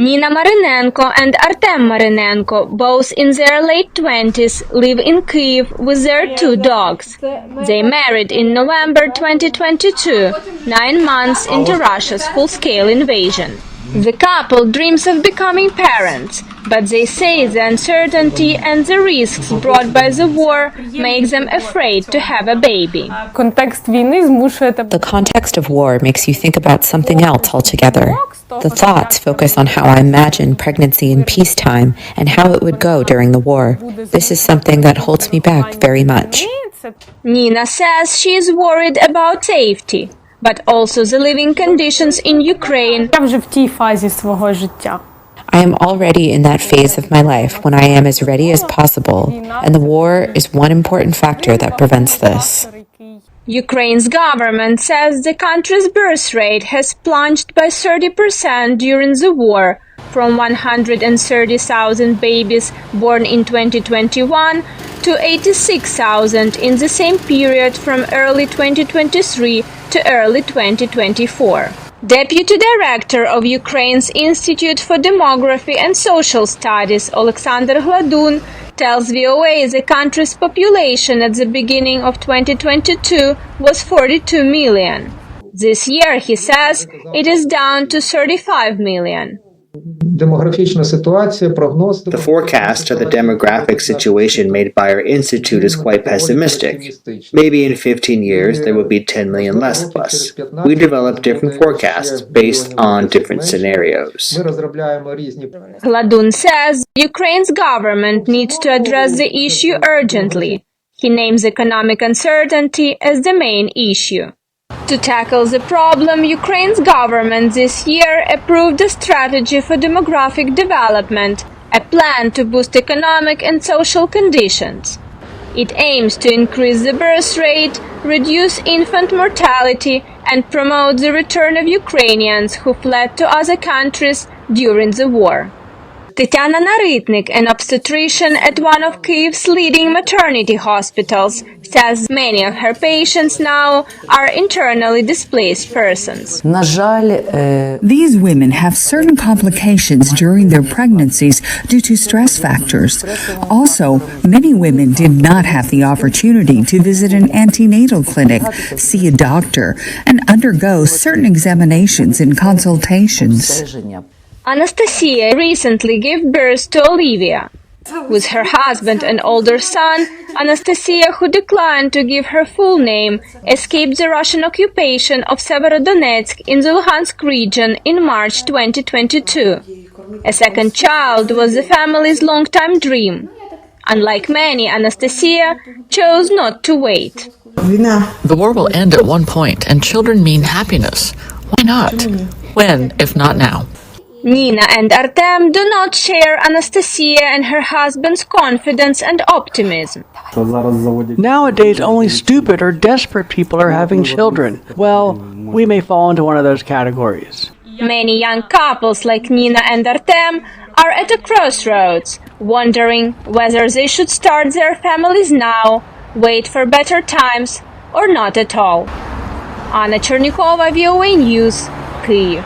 Nina Marinenko and Artem Marinenko, both in their late 20s, live in Kyiv with their 2 dogs. They married in November 2022, 9 months into Russia's full-scale invasion. The couple dreams of becoming parents, but they say the uncertainty and the risks brought by the war make them afraid to have a baby. The context of war makes you think about something else altogether. The thoughts focus on how I imagine pregnancy in peacetime and how it would go during the war. This is something that holds me back very much. Nina says she is worried about safety, but also the living conditions in Ukraine. I am already in that phase of my life when I am as ready as possible, and the war is one important factor that prevents this. Ukraine's government says the country's birth rate has plunged by 30% during the war, from 130,000 babies born in 2021 to 86,000 in the same period from early 2023 to early 2024. Deputy Director of Ukraine's Institute for Demography and Social Studies, Alexander Gladun, tells VOA the country's population at the beginning of 2022 was 42 million. This year, he says, it is down to 35 million. The forecast of the demographic situation made by our institute is quite pessimistic. Maybe in 15 years there will be 10 million less of us. We develop different forecasts based on different scenarios. Gladun says Ukraine's government needs to address the issue urgently. He names economic uncertainty as the main issue. To tackle the problem, Ukraine's government this year approved a strategy for demographic development, a plan to boost economic and social conditions. It aims to increase the birth rate, reduce infant mortality, and promote the return of Ukrainians who fled to other countries during the war. Tetiana Narytnik, an obstetrician at one of Kyiv's leading maternity hospitals, says many of her patients now are internally displaced persons. These women have certain complications during their pregnancies due to stress factors. Also, many women did not have the opportunity to visit an antenatal clinic, see a doctor, and undergo certain examinations and consultations. Anastasia recently gave birth to Olivia. With her husband and older son, Anastasia, who declined to give her full name, escaped the Russian occupation of Severodonetsk in the Luhansk region in March 2022. A second child was the family's long-time dream. Unlike many, Anastasia chose not to wait. The war will end at one point, and children mean happiness. Why not? When, if not now? Nina and Artem do not share Anastasia and her husband's confidence and optimism. Nowadays, only stupid or desperate people are having children. Well, we may fall into one of those categories. Many young couples like Nina and Artem are at a crossroads, wondering whether they should start their families now, wait for better times, or not at all. Chernikova, VOA News, Kyiv.